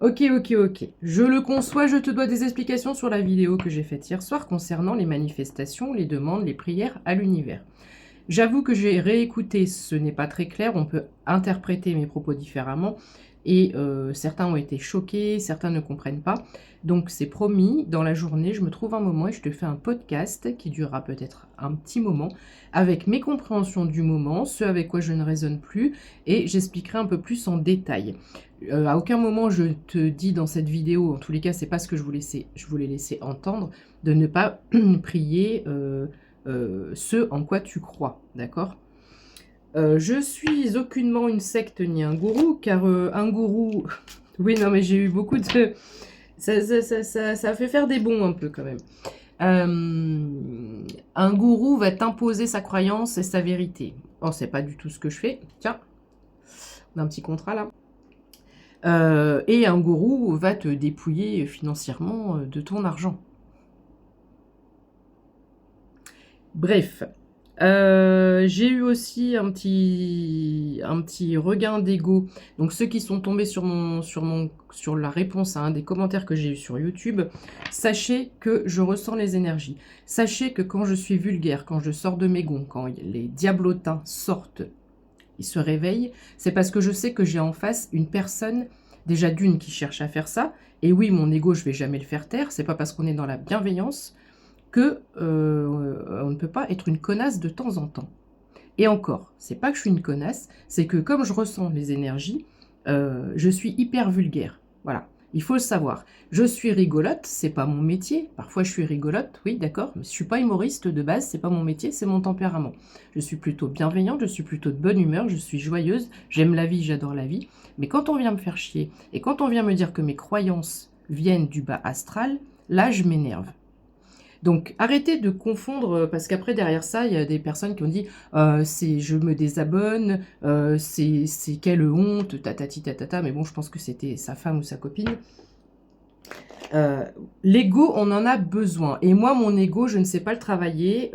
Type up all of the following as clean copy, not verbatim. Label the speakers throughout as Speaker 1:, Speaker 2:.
Speaker 1: Ok, ok, ok. Je le conçois, je te dois des explications sur la vidéo que j'ai faite hier soir concernant les manifestations, les demandes, les prières à l'univers. J'avoue que j'ai réécouté, ce n'est pas très clair, on peut interpréter mes propos différemment, et certains ont été choqués, certains ne comprennent pas. Donc c'est promis, dans la journée, je me trouve un moment et je te fais un podcast qui durera peut-être un petit moment, avec mes compréhensions du moment, ce avec quoi je ne raisonne plus, et j'expliquerai un peu plus en détail. À aucun moment je te dis dans cette vidéo, en tous les cas c'est pas ce que je voulais laisser entendre, de ne pas prier ce en quoi tu crois, d'accord? Je suis aucunement une secte ni un gourou, car un gourou... Oui, non, mais j'ai eu beaucoup de... Ça fait faire des bons un peu quand même. Un gourou va t'imposer sa croyance et sa vérité. Oh, c'est pas du tout ce que je fais. Tiens, on a un petit contrat là. Et un gourou va te dépouiller financièrement de ton argent. Bref, j'ai eu aussi un petit regain d'ego. Donc ceux qui sont tombés sur la réponse à un des commentaires que j'ai eu sur YouTube, sachez que je ressens les énergies. Sachez que quand je suis vulgaire, quand je sors de mes gonds, quand les diablotins sortent, ils se réveillent, c'est parce que je sais que j'ai en face une personne, déjà d'une qui cherche à faire ça. Et oui, mon ego, je vais jamais le faire taire. C'est pas parce qu'on est dans la bienveillance que on ne peut pas être une connasse de temps en temps. Et encore, c'est pas que je suis une connasse, c'est que comme je ressens les énergies, je suis hyper vulgaire. Voilà, il faut le savoir. Je suis rigolote, c'est pas mon métier. Parfois je suis rigolote, oui, d'accord, mais je suis pas humoriste de base, c'est pas mon métier, c'est mon tempérament. Je suis plutôt bienveillante, je suis plutôt de bonne humeur, je suis joyeuse, j'aime la vie, j'adore la vie. Mais quand on vient me faire chier, et quand on vient me dire que mes croyances viennent du bas astral, là je m'énerve. Donc arrêtez de confondre, parce qu'après derrière ça, il y a des personnes qui ont dit c'est je me désabonne, c'est quelle honte, tatati tatata, mais bon, je pense que c'était sa femme ou sa copine. L'ego, on en a besoin. Et moi, mon ego, je ne sais pas le travailler,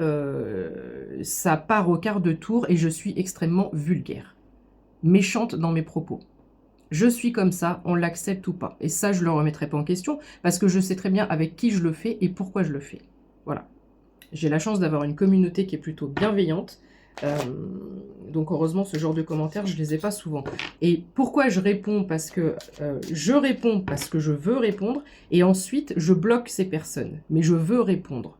Speaker 1: ça part au quart de tour et je suis extrêmement vulgaire, méchante dans mes propos. Je suis comme ça, on l'accepte ou pas. Et ça, je ne le remettrai pas en question, parce que je sais très bien avec qui je le fais et pourquoi je le fais. Voilà. J'ai la chance d'avoir une communauté qui est plutôt bienveillante. Donc heureusement, ce genre de commentaires, je ne les ai pas souvent. Et pourquoi je réponds? Parce que je réponds parce que je veux répondre. Et ensuite, je bloque ces personnes. Mais je veux répondre.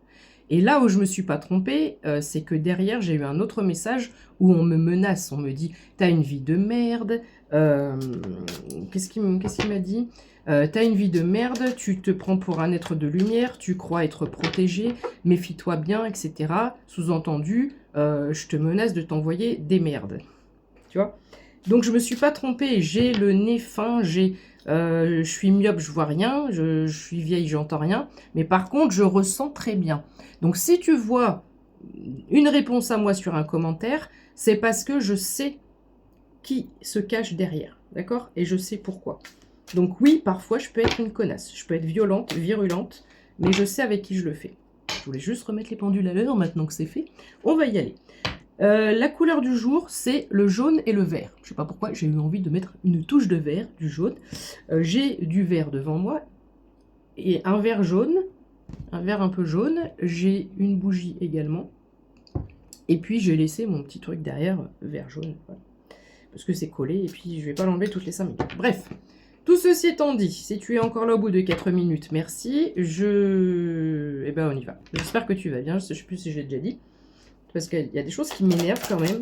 Speaker 1: Et là où je ne me suis pas trompée, c'est que derrière, j'ai eu un autre message où on me menace. On me dit, t'as une vie de merde. Qu'est-ce qu'il m'a dit? T'as une vie de merde, tu te prends pour un être de lumière, tu crois être protégé, méfie-toi bien, etc. Sous-entendu, je te menace de t'envoyer des merdes. Tu vois? Donc je me suis pas trompée, j'ai le nez fin, je suis myope, je vois rien, je suis vieille, j'entends rien, mais par contre, je ressens très bien. Donc si tu vois une réponse à moi sur un commentaire, c'est parce que je sais qui se cache derrière, d'accord? Et je sais pourquoi. Donc oui, parfois, je peux être une connasse. Je peux être violente, virulente, mais je sais avec qui je le fais. Je voulais juste remettre les pendules à l'heure, maintenant que c'est fait. On va y aller. La couleur du jour, c'est le jaune et le vert. Je ne sais pas pourquoi, j'ai eu envie de mettre une touche de vert, du jaune. J'ai du vert devant moi et un vert jaune, un vert un peu jaune. J'ai une bougie également. Et puis, j'ai laissé mon petit truc derrière, vert jaune. Voilà. Parce que c'est collé et puis je ne vais pas l'enlever toutes les 5 minutes. Bref. Tout ceci étant dit, si tu es encore là au bout de 4 minutes, merci. Eh ben, on y va. J'espère que tu vas bien. Je ne sais plus si j'ai déjà dit. Parce qu'il y a des choses qui m'énervent quand même.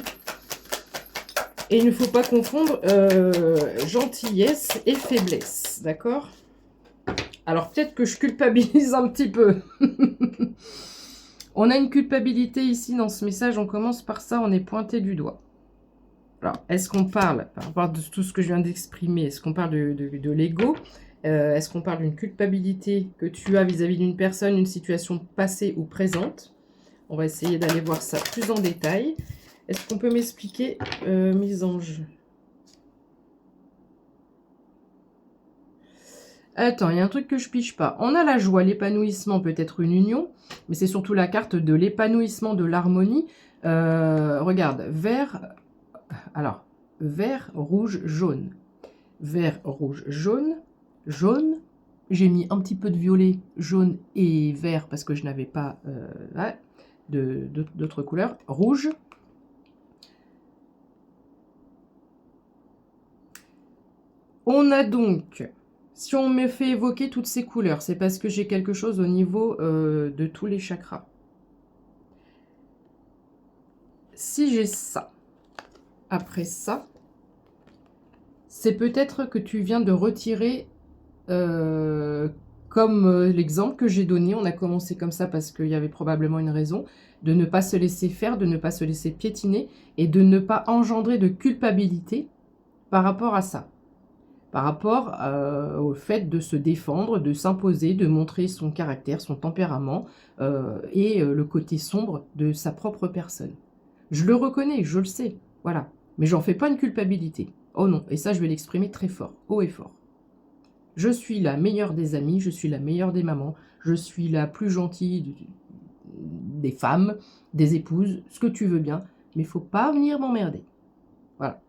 Speaker 1: Et il ne faut pas confondre gentillesse et faiblesse. D'accord? Alors, peut-être que je culpabilise un petit peu. On a une culpabilité ici dans ce message. On commence par ça. On est pointé du doigt. Alors, est-ce qu'on parle, par rapport à tout ce que je viens d'exprimer, est-ce qu'on parle de l'ego? Est-ce qu'on parle d'une culpabilité que tu as vis-à-vis d'une personne, une situation passée ou présente? On va essayer d'aller voir ça plus en détail. Est-ce qu'on peut m'expliquer, mes anges? Attends, il y a un truc que je pige pas. On a la joie, l'épanouissement, peut-être une union, mais c'est surtout la carte de l'épanouissement, de l'harmonie. Regarde, vert... Alors, vert, rouge, jaune. Vert, rouge, jaune. jaune. J'ai mis un petit peu de violet, jaune et vert parce que je n'avais pas ouais, d'autres couleurs. Rouge. On a donc, si on me fait évoquer toutes ces couleurs, c'est parce que j'ai quelque chose au niveau de tous les chakras. Si j'ai ça, après ça, c'est peut-être que tu viens de retirer, comme l'exemple que j'ai donné, on a commencé comme ça parce qu'il y avait probablement une raison, de ne pas se laisser faire, de ne pas se laisser piétiner et de ne pas engendrer de culpabilité par rapport à ça. Par rapport au fait de se défendre, de s'imposer, de montrer son caractère, son tempérament et le côté sombre de sa propre personne. Je le reconnais, je le sais, voilà. Mais j'en fais pas une culpabilité. Oh non, et ça je vais l'exprimer très fort, haut et fort. Je suis la meilleure des amies, je suis la meilleure des mamans, je suis la plus gentille des femmes, des épouses, ce que tu veux bien, mais il faut pas venir m'emmerder. Voilà.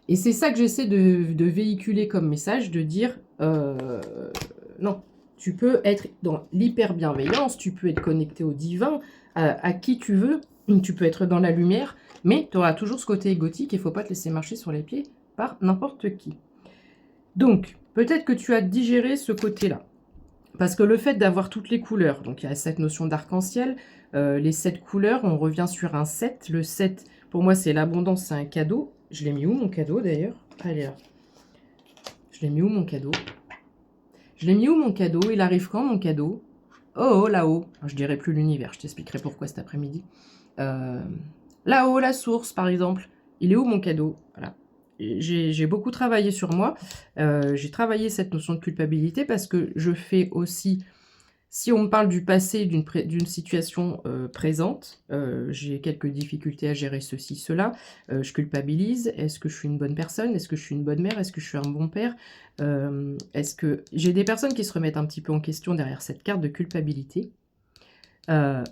Speaker 1: Et c'est ça que j'essaie de véhiculer comme message, de dire non, tu peux être dans l'hyper-bienveillance, tu peux être connecté au divin, à qui tu veux, tu peux être dans la lumière, mais tu auras toujours ce côté égotique et il ne faut pas te laisser marcher sur les pieds par n'importe qui. Donc, peut-être que tu as digéré ce côté-là. Parce que le fait d'avoir toutes les couleurs, donc il y a cette notion d'arc-en-ciel, les 7 couleurs, on revient sur un 7. Le 7, pour moi, c'est l'abondance, c'est un cadeau. Je l'ai mis où, mon cadeau, d'ailleurs? Allez, là. Je l'ai mis où, mon cadeau? Je l'ai mis où, mon cadeau? Il arrive quand, mon cadeau? Oh, là-haut. Je dirai plus l'univers, je t'expliquerai pourquoi cet après-midi. Là-haut, la source, par exemple. Il est où, mon cadeau? Voilà. J'ai beaucoup travaillé sur moi. J'ai travaillé cette notion de culpabilité parce que je fais aussi... Si on me parle du passé, d'une situation présente, j'ai quelques difficultés à gérer ceci, cela, je culpabilise. Est-ce que je suis une bonne personne? Est-ce que je suis une bonne mère? Est-ce que je suis un bon père? Est-ce que j'ai des personnes qui se remettent un petit peu en question derrière cette carte de culpabilité?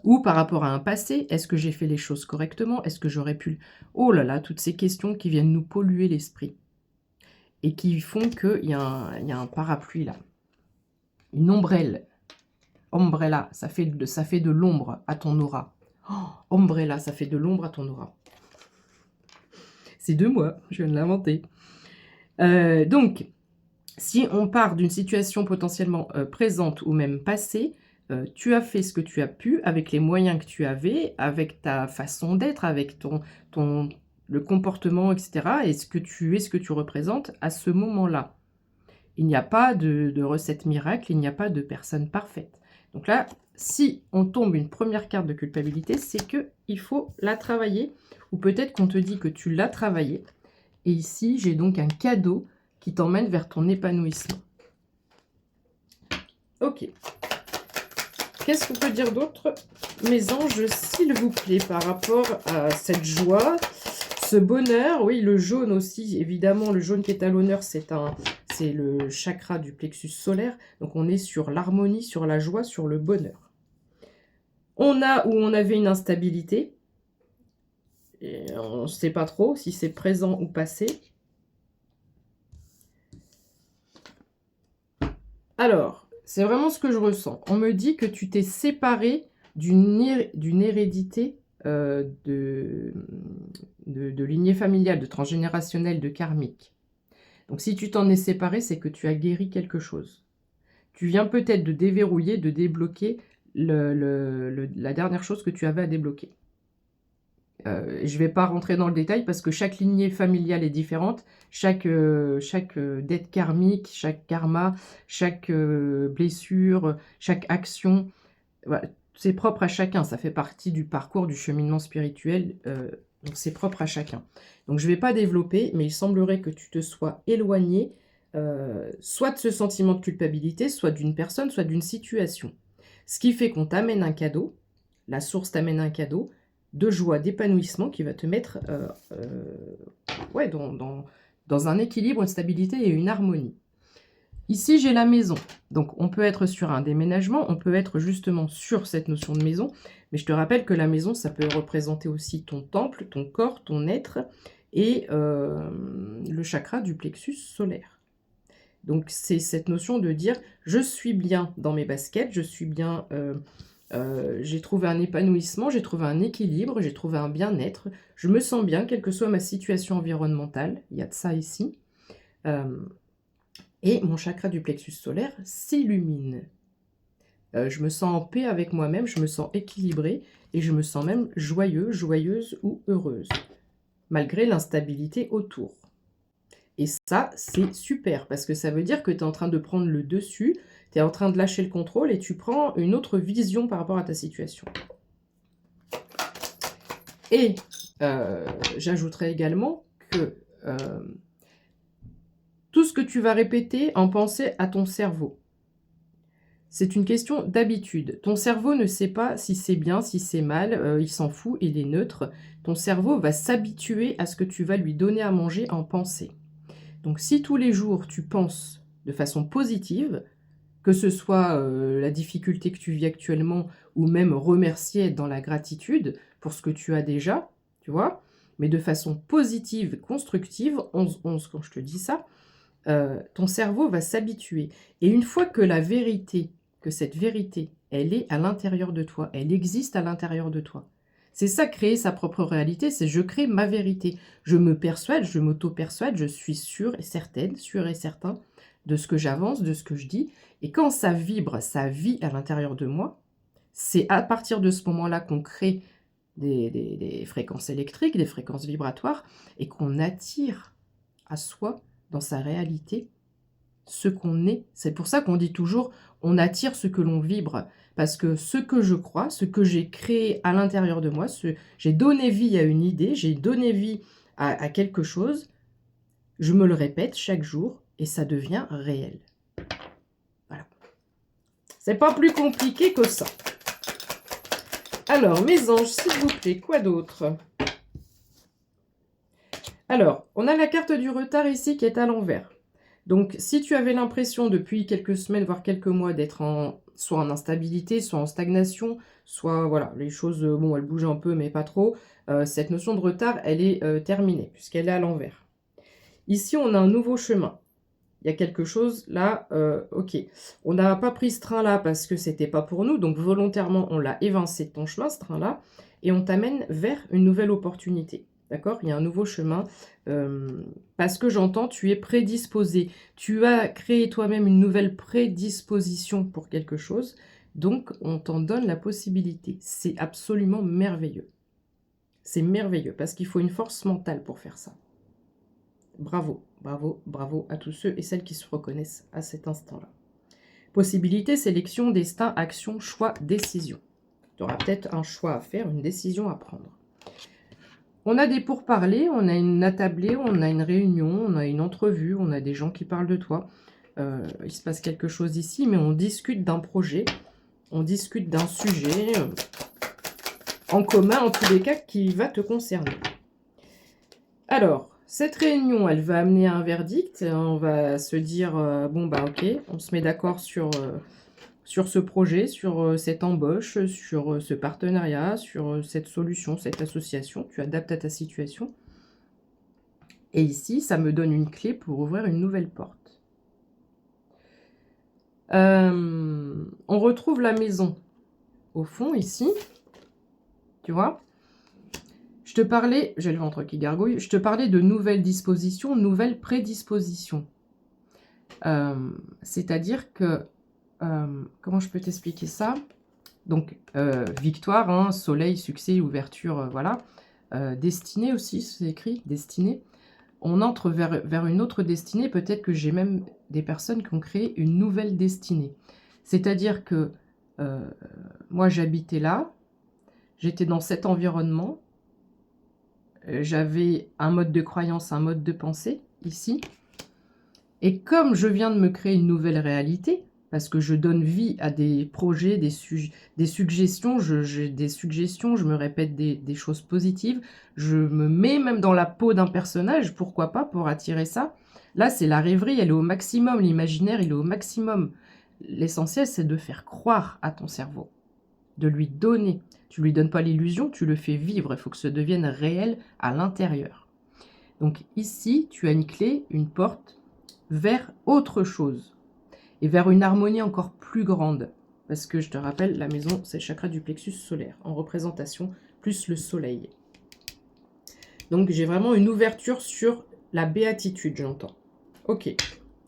Speaker 1: Ou par rapport à un passé, est-ce que j'ai fait les choses correctement? Est-ce que j'aurais pu... Oh là là, toutes ces questions qui viennent nous polluer l'esprit et qui font qu'il y a un parapluie là, une ombrelle. Ombrella, ça fait de l'ombre à ton aura. Oh, Ombrella, ça fait de l'ombre à ton aura. C'est de moi, je viens de l'inventer. Donc, si on part d'une situation potentiellement présente ou même passée, tu as fait ce que tu as pu avec les moyens que tu avais, avec ta façon d'être, avec le comportement, etc. Et ce que tu es, ce que tu représentes à ce moment-là. Il n'y a pas de recette miracle, il n'y a pas de personne parfaite. Donc là, si on tombe une première carte de culpabilité, c'est qu'il faut la travailler, ou peut-être qu'on te dit que tu l'as travaillée. Et ici, j'ai donc un cadeau qui t'emmène vers ton épanouissement. Ok. Qu'est-ce qu'on peut dire d'autre, mes anges, s'il vous plaît, par rapport à cette joie, ce bonheur? Oui, le jaune aussi, évidemment, le jaune qui est à l'honneur, c'est le chakra du plexus solaire. Donc, on est sur l'harmonie, sur la joie, sur le bonheur. On a où on avait une instabilité. Et on ne sait pas trop si c'est présent ou passé. Alors, c'est vraiment ce que je ressens. On me dit que tu t'es séparé d'une hérédité de lignée familiale, de transgénérationnelle, de karmique. Donc, si tu t'en es séparé, c'est que tu as guéri quelque chose. Tu viens peut-être de déverrouiller, de débloquer la dernière chose que tu avais à débloquer. Je ne vais pas rentrer dans le détail parce que chaque lignée familiale est différente. Chaque dette karmique, chaque karma, chaque blessure, chaque action, voilà, c'est propre à chacun. Ça fait partie du parcours du cheminement spirituel. Donc c'est propre à chacun. Donc je ne vais pas développer, mais il semblerait que tu te sois éloigné soit de ce sentiment de culpabilité, soit d'une personne, soit d'une situation. Ce qui fait qu'on t'amène un cadeau, la source t'amène un cadeau de joie, d'épanouissement qui va te mettre ouais, dans un équilibre, une stabilité et une harmonie. Ici, j'ai la maison. Donc, on peut être sur un déménagement, on peut être justement sur cette notion de maison. Mais je te rappelle que la maison, ça peut représenter aussi ton temple, ton corps, ton être et le chakra du plexus solaire. Donc, c'est cette notion de dire: «Je suis bien dans mes baskets, je suis bien, j'ai trouvé un épanouissement, j'ai trouvé un équilibre, j'ai trouvé un bien-être, je me sens bien quelle que soit ma situation environnementale». Il y a de ça ici. Hem Et mon chakra du plexus solaire s'illumine. Je me sens en paix avec moi-même, je me sens équilibrée et je me sens même joyeux, joyeuse ou heureuse, malgré l'instabilité autour. Et ça, c'est super parce que ça veut dire que tu es en train de prendre le dessus, tu es en train de lâcher le contrôle et tu prends une autre vision par rapport à ta situation. Et j'ajouterais également que tout ce que tu vas répéter en pensée à ton cerveau, c'est une question d'habitude. Ton cerveau ne sait pas si c'est bien, si c'est mal, il s'en fout, il est neutre. Ton cerveau va s'habituer à ce que tu vas lui donner à manger en pensée. Donc si tous les jours tu penses de façon positive, que ce soit, la difficulté que tu vis actuellement ou même remercier, être dans la gratitude pour ce que tu as déjà, tu vois? Mais de façon positive, constructive, quand je te dis ça, ton cerveau va s'habituer et une fois que cette vérité, elle est à l'intérieur de toi, elle existe à l'intérieur de toi. C'est ça, créer sa propre réalité, c'est je crée ma vérité. Je me persuade, je m'auto-persuade, je suis sûre et certaine, sûr et certain de ce que j'avance, de ce que je dis et quand ça vibre, ça vit à l'intérieur de moi, c'est à partir de ce moment-là qu'on crée des fréquences électriques, des fréquences vibratoires et qu'on attire à soi, dans sa réalité, ce qu'on est. C'est pour ça qu'on dit toujours: «On attire ce que l'on vibre». Parce que ce que je crois, ce que j'ai créé à l'intérieur de moi, j'ai donné vie à une idée, j'ai donné vie à quelque chose, je me le répète chaque jour et ça devient réel. Voilà. C'est pas plus compliqué que ça. Alors, mes anges, s'il vous plaît, quoi d'autre? Alors, on a la carte du retard ici qui est à l'envers. Donc, si tu avais l'impression depuis quelques semaines, voire quelques mois, d'être soit en instabilité, soit en stagnation, soit, voilà, les choses, bon, elles bougent un peu, mais pas trop, cette notion de retard, elle est terminée, puisqu'elle est à l'envers. Ici, on a un nouveau chemin. Il y a quelque chose là, ok. On n'a pas pris ce train-là parce que c'était pas pour nous, donc volontairement, on l'a évincé de ton chemin, ce train-là, et on t'amène vers une nouvelle opportunité. D'accord? Il y a un nouveau chemin, parce que j'entends, tu es prédisposé. Tu as créé toi-même une nouvelle prédisposition pour quelque chose, donc on t'en donne la possibilité. C'est absolument merveilleux. C'est merveilleux, parce qu'il faut une force mentale pour faire ça. Bravo, bravo, bravo à tous ceux et celles qui se reconnaissent à cet instant-là. Possibilité, sélection, destin, action, choix, décision. Tu auras peut-être un choix à faire, une décision à prendre. On a des pourparlers, on a une attablée, on a une réunion, on a une entrevue, on a des gens qui parlent de toi. Il se passe quelque chose ici, mais on discute d'un projet, on discute d'un sujet en commun, en tous les cas, qui va te concerner. Alors, cette réunion, elle va amener à un verdict. On va se dire, bon, bah ok, on se met d'accord sur ce projet, sur cette embauche, sur ce partenariat, sur cette solution, cette association. Tu adaptes à ta situation. Et ici, ça me donne une clé pour ouvrir une nouvelle porte. On retrouve la maison au fond, ici. Tu vois ? Je te parlais, j'ai le ventre qui gargouille, je te parlais de nouvelles dispositions, nouvelles prédispositions. C'est-à-dire que, comment je peux t'expliquer ça? Donc, victoire, hein, soleil, succès, ouverture, voilà. Destinée aussi, c'est écrit, destinée. On entre vers une autre destinée, peut-être que j'ai même des personnes qui ont créé une nouvelle destinée. C'est-à-dire que moi, j'habitais là, j'étais dans cet environnement, j'avais un mode de croyance, un mode de pensée, ici. Et comme je viens de me créer une nouvelle réalité, parce que je donne vie à des projets, des suggestions, je me répète des choses positives, je me mets même dans la peau d'un personnage, pourquoi pas, pour attirer ça. Là, c'est la rêverie, elle est au maximum, l'imaginaire, il est au maximum. L'essentiel, c'est de faire croire à ton cerveau, de lui donner. Tu ne lui donnes pas l'illusion, tu le fais vivre. Il faut que ça devienne réel à l'intérieur. Donc ici, tu as une clé, une porte vers autre chose et vers une harmonie encore plus grande. Parce que je te rappelle, la maison, c'est le chakra du plexus solaire, en représentation, plus le soleil. Donc, j'ai vraiment une ouverture sur la béatitude, j'entends. Ok,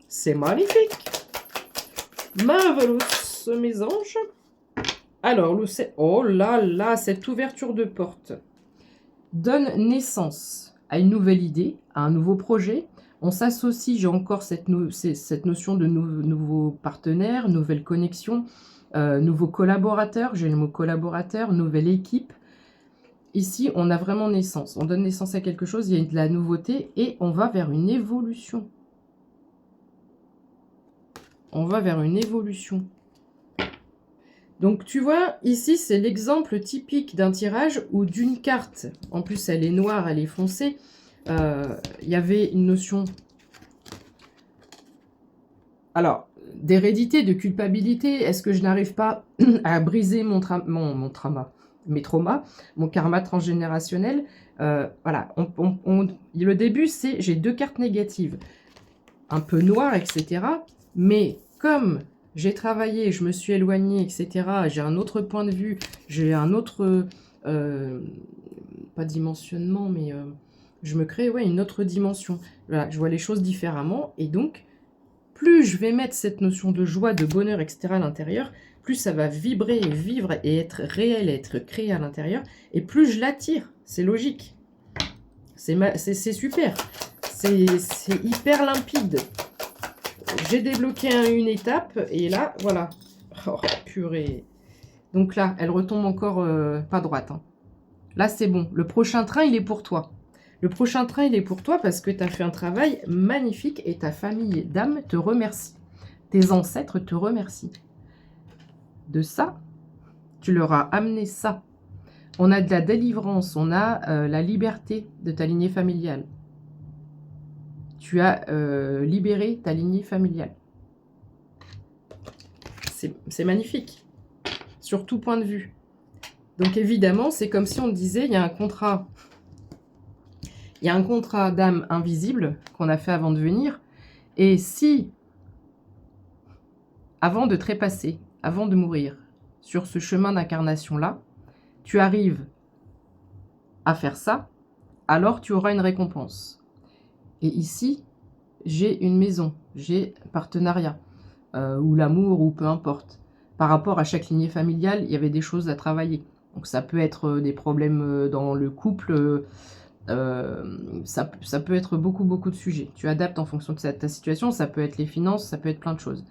Speaker 1: c'est magnifique. Marvelous, mes anges. Alors, oh là là, cette ouverture de porte donne naissance à une nouvelle idée, à un nouveau projet. On s'associe, j'ai encore cette notion de nouveaux partenaires, nouvelles connexions, nouveaux collaborateurs, j'ai le mot collaborateur, nouvelle équipe. Ici, on a vraiment naissance. On donne naissance à quelque chose, il y a de la nouveauté et on va vers une évolution. On va vers une évolution. Donc, tu vois, ici, c'est l'exemple typique d'un tirage ou d'une carte. En plus, elle est noire, elle est foncée. Il y avait une notion... Alors, d'hérédité, de culpabilité. Est-ce que je n'arrive pas à briser mon trauma, mes traumas, mon karma transgénérationnel? Voilà. Le début, c'est j'ai 2 cartes négatives. Un peu noires, etc. Mais comme... j'ai travaillé, je me suis éloignée, etc. J'ai un autre point de vue, j'ai un autre, pas dimensionnement, mais je me crée une autre dimension. Voilà, je vois les choses différemment. Et donc, plus je vais mettre cette notion de joie, de bonheur, etc. à l'intérieur, plus ça va vibrer et vivre et être réel, et être créé à l'intérieur. Et plus je l'attire. C'est logique. C'est super. C'est hyper limpide. J'ai débloqué une étape et là, voilà. Oh, purée. Donc là, elle retombe encore pas droite. Hein. Là, c'est bon. Le prochain train, il est pour toi. Le prochain train, il est pour toi parce que tu as fait un travail magnifique et ta famille d'âme te remercie. Tes ancêtres te remercient. De ça, tu leur as amené ça. On a de la délivrance, on a la liberté de ta lignée familiale. Tu as libéré ta lignée familiale. C'est magnifique, sur tout point de vue. Donc évidemment, c'est comme si on disait, il y a un contrat d'âme invisible qu'on a fait avant de venir. Et si, avant de trépasser, avant de mourir, sur ce chemin d'incarnation-là, tu arrives à faire ça, alors tu auras une récompense. Et ici, j'ai une maison, j'ai un partenariat, ou l'amour, ou peu importe. Par rapport à chaque lignée familiale, il y avait des choses à travailler. Donc ça peut être des problèmes dans le couple, ça peut être beaucoup de sujets. Tu adaptes en fonction de ta situation, ça peut être les finances, ça peut être plein de choses.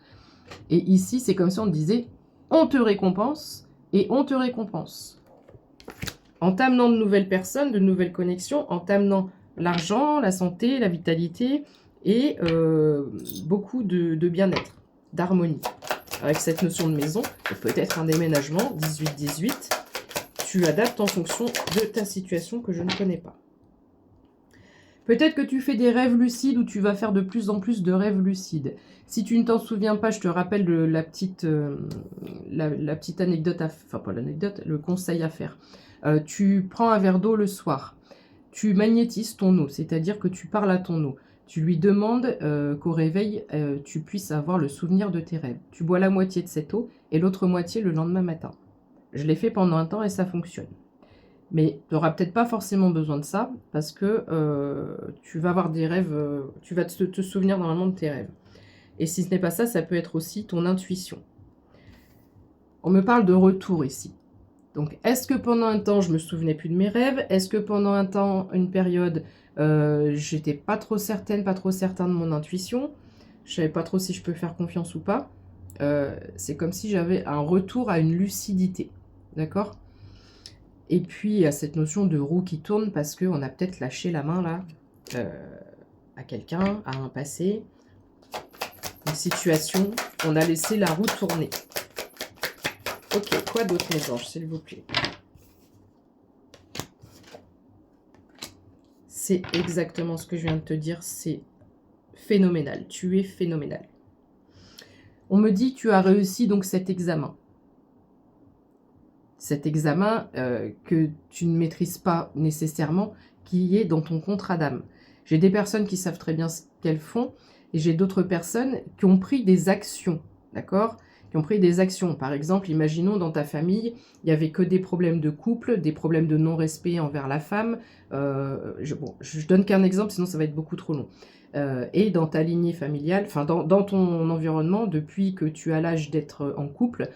Speaker 1: Et ici, c'est comme si on te disait, on te récompense, et on te récompense. En t'amenant de nouvelles personnes, de nouvelles connexions, en t'amenant l'argent, la santé, la vitalité, et beaucoup de bien-être, d'harmonie. Avec cette notion de maison, peut-être un déménagement, 18-18, tu adaptes en fonction de ta situation que je ne connais pas. Peut-être que tu fais des rêves lucides ou tu vas faire de plus en plus de rêves lucides. Si tu ne t'en souviens pas, je te rappelle la petite anecdote, enfin pas l'anecdote, le conseil à faire. Tu prends un verre d'eau le soir, tu magnétises ton eau, c'est-à-dire que tu parles à ton eau. Tu lui demandes qu'au réveil, tu puisses avoir le souvenir de tes rêves. Tu bois la moitié de cette eau et l'autre moitié le lendemain matin. Je l'ai fait pendant un temps et ça fonctionne. Mais tu n'auras peut-être pas forcément besoin de ça parce que tu vas avoir des rêves, tu vas te souvenir normalement de tes rêves. Et si ce n'est pas ça, ça peut être aussi ton intuition. On me parle de retour ici. Donc, est-ce que pendant un temps, je me souvenais plus de mes rêves? Est-ce que pendant un temps, une période, j'étais pas trop certaine, pas trop certain de mon intuition? Je savais pas trop si je peux faire confiance ou pas. C'est comme si j'avais un retour à une lucidité. D'accord? Et puis, il y a cette notion de roue qui tourne parce qu'on a peut-être lâché la main, là, à quelqu'un, à un passé, une situation. On a laissé la roue tourner. Ok, quoi d'autre, mes anges, s'il vous plaît? C'est exactement ce que je viens de te dire, c'est phénoménal. Tu es phénoménal. On me dit, tu as réussi donc cet examen. Cet examen que tu ne maîtrises pas nécessairement, qui est dans ton contrat d'âme. J'ai des personnes qui savent très bien ce qu'elles font, et j'ai d'autres personnes qui ont pris des actions, d'accord? Qui ont pris des actions. Par exemple, imaginons dans ta famille, il n'y avait que des problèmes de couple, des problèmes de non-respect envers la femme. Je donne qu'un exemple, sinon ça va être beaucoup trop long. Et dans ta lignée familiale, enfin dans ton environnement, depuis que tu as l'âge d'être en couple,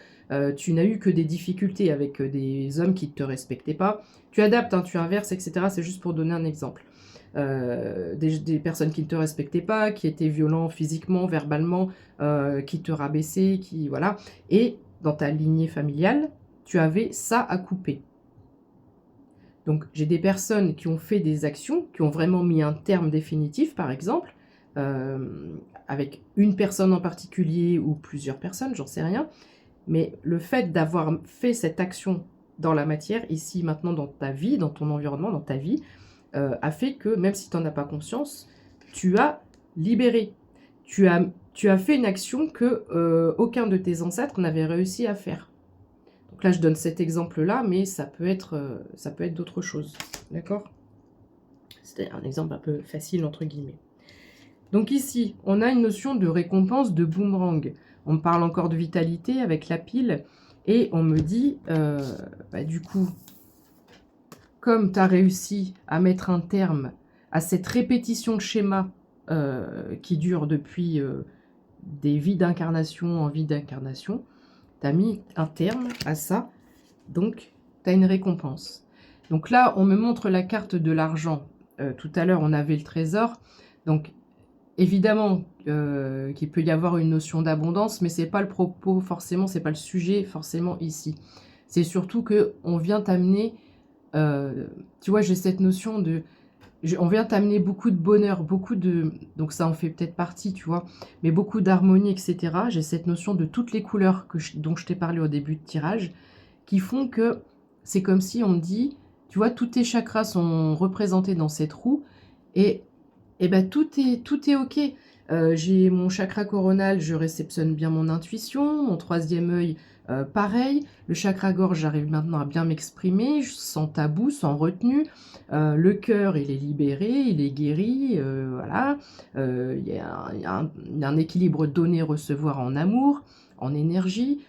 Speaker 1: tu n'as eu que des difficultés avec des hommes qui ne te respectaient pas. Tu adaptes, hein, tu inverses, etc. C'est juste pour donner un exemple. Des personnes qui ne te respectaient pas, qui étaient violents physiquement, verbalement, qui te rabaissaient, qui voilà. Et dans ta lignée familiale, tu avais ça à couper. Donc j'ai des personnes qui ont fait des actions, qui ont vraiment mis un terme définitif, par exemple, avec une personne en particulier ou plusieurs personnes, j'en sais rien. Mais le fait d'avoir fait cette action dans la matière, ici, maintenant, dans ta vie, dans ton environnement, dans ta vie, a fait que, même si tu n'en as pas conscience, tu as libéré. Tu as fait une action que aucun de tes ancêtres n'avait réussi à faire. Donc là, je donne cet exemple-là, mais ça peut être d'autres choses. D'accord? C'est un exemple un peu facile, entre guillemets. Donc ici, on a une notion de récompense de boomerang. On me parle encore de vitalité avec la pile. Et on me dit, du coup, comme tu as réussi à mettre un terme à cette répétition de schéma qui dure depuis des vies d'incarnation en vie d'incarnation, tu as mis un terme à ça, donc tu as une récompense. Donc là, on me montre la carte de l'argent. Tout à l'heure, on avait le trésor. Donc, évidemment qu'il peut y avoir une notion d'abondance, mais c'est pas le propos forcément, c'est pas le sujet forcément ici. C'est surtout qu'on vient t'amener... tu vois, j'ai cette notion de... On vient t'amener beaucoup de bonheur, beaucoup de... Donc ça en fait peut-être partie, tu vois. Mais beaucoup d'harmonie, etc. J'ai cette notion de toutes les couleurs dont je t'ai parlé au début de tirage, qui font que c'est comme si on dit... Tu vois, tous tes chakras sont représentés dans cette roue. Et ben, tout est OK. J'ai mon chakra coronal, je réceptionne bien mon intuition. Mon troisième œil, pareil. Le chakra gorge, j'arrive maintenant à bien m'exprimer, sans tabou, sans retenue. Le cœur, il est libéré, il est guéri. Voilà. Il y a un équilibre donner-recevoir en amour, en énergie.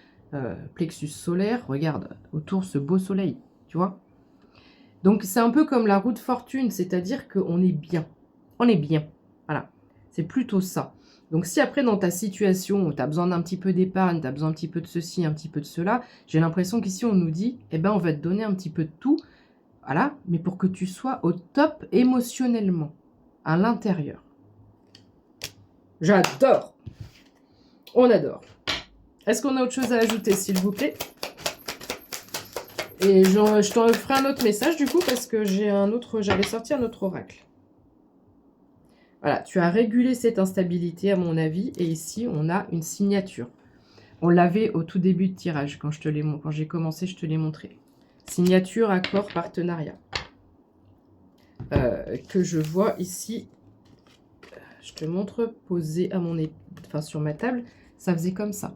Speaker 1: Plexus solaire, regarde, autour ce beau soleil, tu vois. Donc c'est un peu comme la roue de fortune, c'est-à-dire qu'on est bien. On est bien. Voilà. C'est plutôt ça. Donc si après dans ta situation, tu as besoin d'un petit peu d'épargne, tu as besoin un petit peu de ceci, un petit peu de cela, j'ai l'impression qu'ici on nous dit, eh ben on va te donner un petit peu de tout, voilà, mais pour que tu sois au top émotionnellement, à l'intérieur. J'adore. On adore. Est-ce qu'on a autre chose à ajouter, s'il vous plaît? Et je t'en ferai un autre message du coup parce que j'avais sorti un autre oracle. Voilà, tu as régulé cette instabilité à mon avis et ici on a une signature. On l'avait au tout début de tirage quand j'ai commencé, je te l'ai montré. Signature, accord, partenariat. Que je vois ici, je te montre, posé à sur ma table, ça faisait comme ça.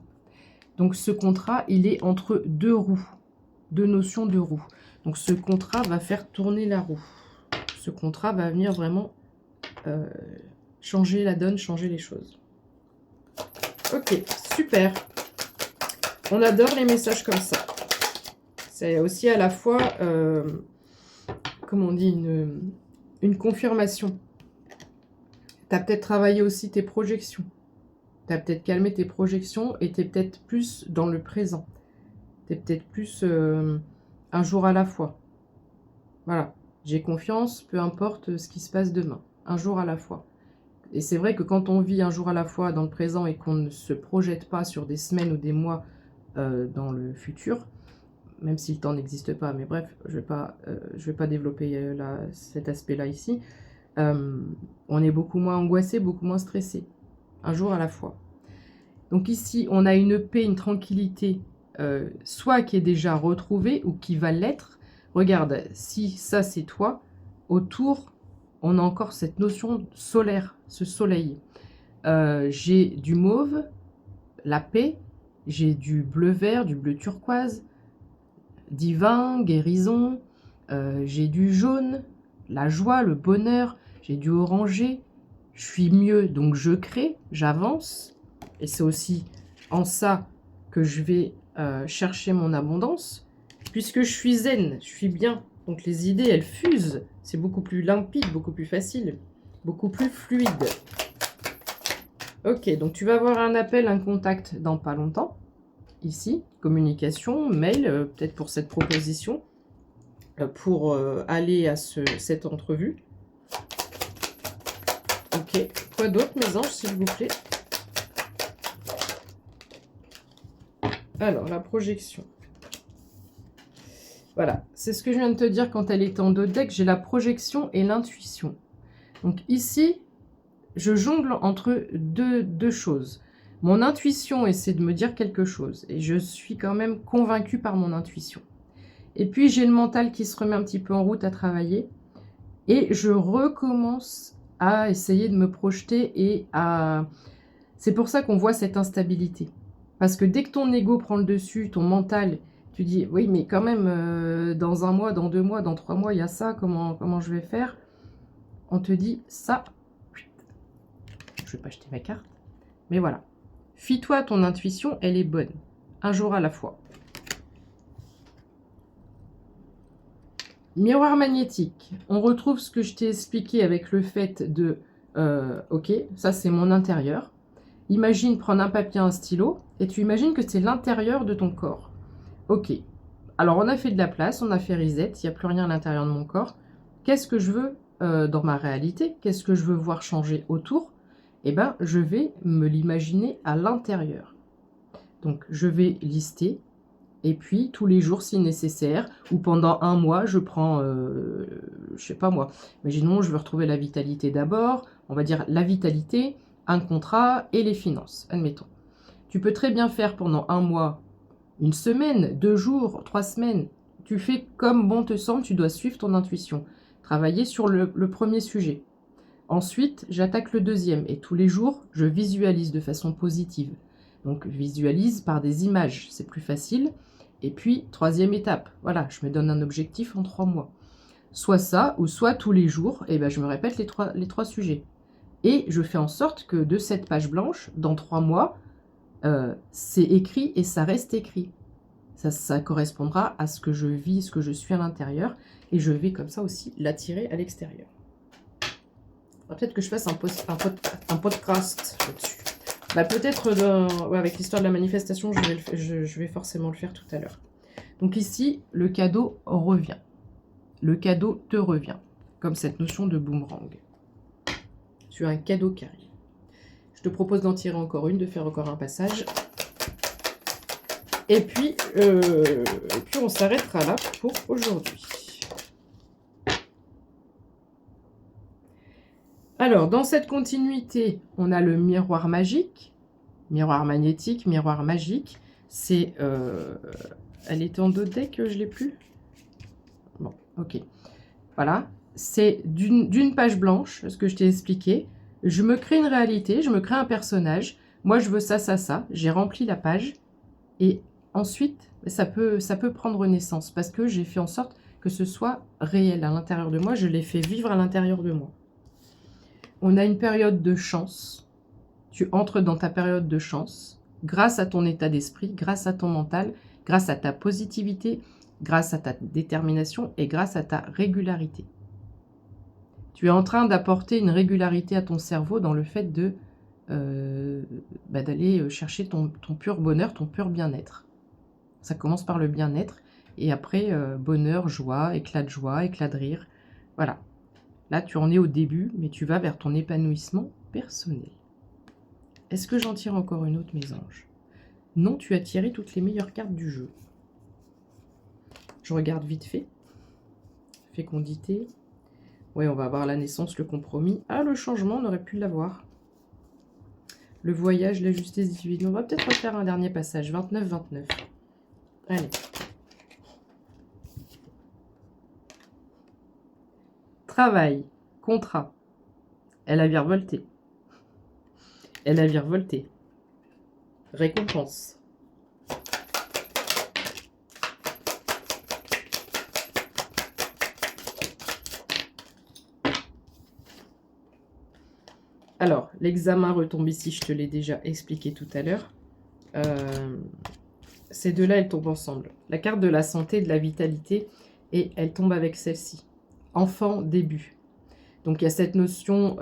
Speaker 1: Donc ce contrat, il est entre deux roues. Deux notions de roue. Donc ce contrat va faire tourner la roue. Ce contrat va venir vraiment changer la donne, changer les choses. Ok, super. On adore les messages comme ça. C'est aussi à la fois, comment on dit, une confirmation. Tu as peut-être travaillé aussi tes projections. Tu as peut-être calmé tes projections et tu es peut-être plus dans le présent. Tu es peut-être plus un jour à la fois. Voilà, j'ai confiance, peu importe ce qui se passe demain. Un jour à la fois. Et c'est vrai que quand on vit un jour à la fois dans le présent et qu'on ne se projette pas sur des semaines ou des mois dans le futur, même si le temps n'existe pas, mais bref, je vais pas développer cet aspect-là ici, on est beaucoup moins angoissé, beaucoup moins stressé. Un jour à la fois. Donc ici, on a une paix, une tranquillité, soit qui est déjà retrouvée ou qui va l'être. Regarde, si ça c'est toi, autour, on a encore cette notion solaire, ce soleil. J'ai du mauve, la paix, j'ai du bleu-vert, du bleu turquoise, divin, guérison, j'ai du jaune, la joie, le bonheur, j'ai du orangé, je suis mieux, donc je crée, j'avance. Et c'est aussi en ça que je vais chercher mon abondance. Puisque je suis zen, je suis bien. Donc les idées, elles fusent. C'est beaucoup plus limpide, beaucoup plus facile, beaucoup plus fluide. Ok, donc tu vas avoir un appel, un contact dans pas longtemps. Ici, communication, mail, peut-être pour cette proposition, pour aller à cette entrevue. Ok, quoi d'autre, mes anges, s'il vous plaît? Alors, la projection. Voilà, c'est ce que je viens de te dire quand elle était en dos de deck, j'ai la projection et l'intuition. Donc ici, je jongle entre deux choses. Mon intuition essaie de me dire quelque chose, et je suis quand même convaincue par mon intuition. Et puis j'ai le mental qui se remet un petit peu en route à travailler, et je recommence à essayer de me projeter et à... C'est pour ça qu'on voit cette instabilité. Parce que dès que ton ego prend le dessus, ton mental, tu dis, oui, mais quand même, dans 1 mois, dans 2 mois, dans 3 mois, il y a ça, comment je vais faire? On te dit, ça, je ne vais pas jeter ma carte, mais voilà. Fie-toi, ton intuition, elle est bonne. Un jour à la fois. Miroir magnétique. On retrouve ce que je t'ai expliqué avec le fait de... ok, ça c'est mon intérieur. Imagine prendre un papier, un stylo, et tu imagines que c'est l'intérieur de ton corps. Ok. Alors on a fait de la place, on a fait reset, il n'y a plus rien à l'intérieur de mon corps. Qu'est-ce que je veux dans ma réalité? Qu'est-ce que je veux voir changer autour? Eh bien, je vais me l'imaginer à l'intérieur. Donc, je vais lister, et puis tous les jours si nécessaire, ou pendant 1 mois, je prends, je sais pas moi, imaginons, je veux retrouver la vitalité d'abord, on va dire la vitalité, un contrat et les finances, admettons. Tu peux très bien faire pendant 1 mois, 1 semaine, 2 jours, 3 semaines. Tu fais comme bon te semble, tu dois suivre ton intuition. Travailler sur le premier sujet. Ensuite, j'attaque le deuxième et tous les jours, je visualise de façon positive. Donc, visualise par des images, c'est plus facile. Et puis, troisième étape, voilà, je me donne un objectif en 3 mois. Soit ça, ou soit tous les jours, et ben, je me répète les trois sujets. Et je fais en sorte que de cette page blanche, dans 3 mois, c'est écrit et ça reste écrit. Ça correspondra à ce que je vis, ce que je suis à l'intérieur, et je vais comme ça aussi l'attirer à l'extérieur. Peut-être que je fasse un podcast là-dessus. Bah, peut-être ouais, avec l'histoire de la manifestation, je vais forcément le faire tout à l'heure. Donc ici, le cadeau revient. Le cadeau te revient. Comme cette notion de boomerang. Tu as un cadeau qui arrive. Je te propose d'en tirer encore une, de faire encore un passage. Et puis on s'arrêtera là pour aujourd'hui. Alors, dans cette continuité, on a le miroir magique, miroir magnétique, miroir magique. C'est... elle était en dos de deck, je ne l'ai plus. Bon, ok. Voilà. C'est d'une page blanche, ce que je t'ai expliqué. Je me crée une réalité, je me crée un personnage. Moi, je veux ça, ça, ça. J'ai rempli la page. Et ensuite, ça peut prendre naissance parce que j'ai fait en sorte que ce soit réel à l'intérieur de moi. Je l'ai fait vivre à l'intérieur de moi. On a une période de chance. Tu entres dans ta période de chance grâce à ton état d'esprit, grâce à ton mental, grâce à ta positivité, grâce à ta détermination et grâce à ta régularité. Tu es en train d'apporter une régularité à ton cerveau dans le fait de d'aller chercher ton pur bonheur, ton pur bien-être. Ça commence par le bien-être et après bonheur, joie, éclat de rire. Voilà. Là, tu en es au début, mais tu vas vers ton épanouissement personnel. Est-ce que j'en tire encore une autre, mes anges? Non, tu as tiré toutes les meilleures cartes du jeu. Je regarde vite fait. Fécondité. Oui, on va avoir la naissance, le compromis. Ah, le changement, on aurait pu l'avoir. Le voyage, la justice divine. On va peut-être refaire un dernier passage. 29-29. Allez. Travail, contrat. Elle a virevolté. Elle a virevolté. Récompense. Alors, l'examen retombe ici, je te l'ai déjà expliqué tout à l'heure. Ces deux-là, elles tombent ensemble. La carte de la santé, de la vitalité, et elle tombe avec celle-ci. Enfant, début. Donc, il y a cette notion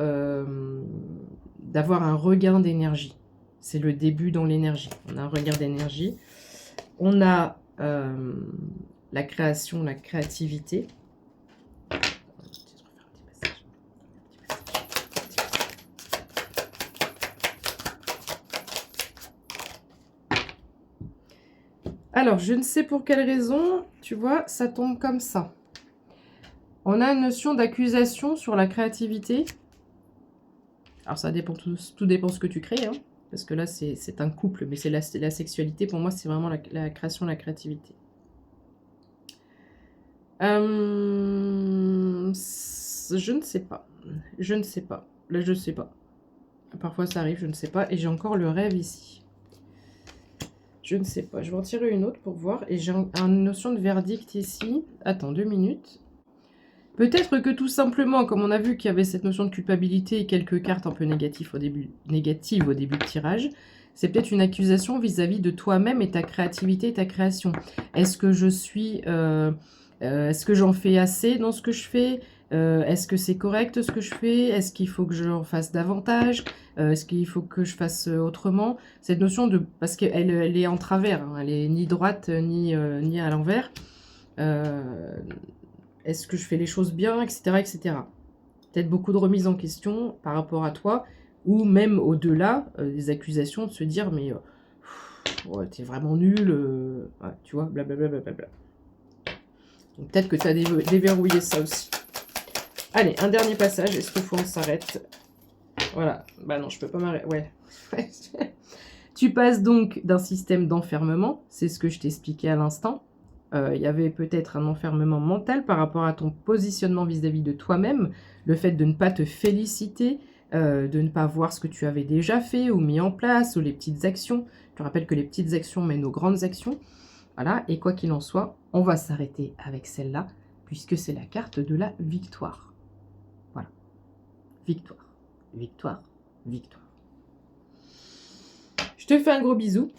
Speaker 1: d'avoir un regain d'énergie. C'est le début dans l'énergie. On a un regain d'énergie. On a la création, la créativité. Alors, je ne sais pour quelle raison, tu vois, ça tombe comme ça. On a une notion d'accusation sur la créativité. Alors, ça dépend, tout dépend de ce que tu crées, hein, parce que là, c'est un couple, mais c'est la sexualité. Pour moi, c'est vraiment la création, la créativité. Je ne sais pas. Je ne sais pas. Là, je ne sais pas. Parfois, ça arrive, je ne sais pas. Et j'ai encore le rêve ici. Je ne sais pas. Je vais en tirer une autre pour voir. Et j'ai une notion de verdict ici. Attends, 2 minutes. Peut-être que tout simplement, comme on a vu qu'il y avait cette notion de culpabilité et quelques cartes un peu négatives au début de tirage, c'est peut-être une accusation vis-à-vis de toi-même et ta créativité et ta création. Est-ce que je suis... est-ce que j'en fais assez dans ce que je fais? Est-ce que c'est correct ce que je fais? Est-ce qu'il faut que j'en fasse davantage? Est-ce qu'il faut que je fasse autrement? Cette notion de... Parce qu'elle est en travers, hein, elle est ni droite ni à l'envers. Est-ce que je fais les choses bien, etc. etc. Peut-être beaucoup de remises en question par rapport à toi, ou même au-delà des accusations, de se dire, mais ouais, t'es vraiment nul, ouais, tu vois, blablabla. Donc peut-être que tu as déverrouillé ça aussi. Allez, un dernier passage, est-ce qu'il faut qu'on s'arrête? Voilà, bah non, je peux pas m'arrêter, ouais. Tu passes donc d'un système d'enfermement, c'est ce que je t'expliquais à l'instant. Il y avait peut-être un enfermement mental par rapport à ton positionnement vis-à-vis de toi-même, le fait de ne pas te féliciter, de ne pas voir ce que tu avais déjà fait ou mis en place, ou les petites actions. Je te rappelle que les petites actions mènent aux grandes actions. Voilà, et quoi qu'il en soit, on va s'arrêter avec celle-là, puisque c'est la carte de la victoire. Voilà. Victoire, victoire, victoire. Je te fais un gros bisou.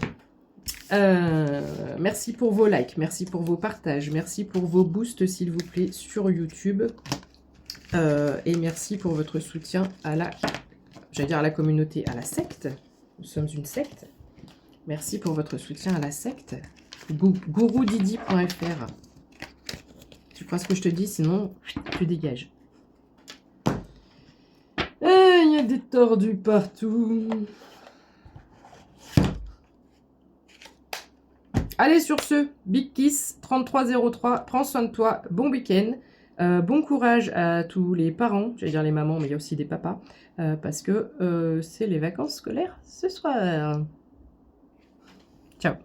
Speaker 1: Merci pour vos likes, merci pour vos partages, merci pour vos boosts, s'il vous plaît, sur YouTube. Et merci pour votre soutien à la, j'allais dire à la communauté, à la secte. Nous sommes une secte. Merci pour votre soutien à la secte. Gouroudidi.fr. Tu crois ce que je te dis, sinon tu dégages. Il y a des tordus partout. Allez, sur ce, Big Kiss 3303, prends soin de toi, bon week-end, bon courage à tous les parents, j'allais dire les mamans, mais il y a aussi des papas, parce que c'est les vacances scolaires ce soir. Ciao.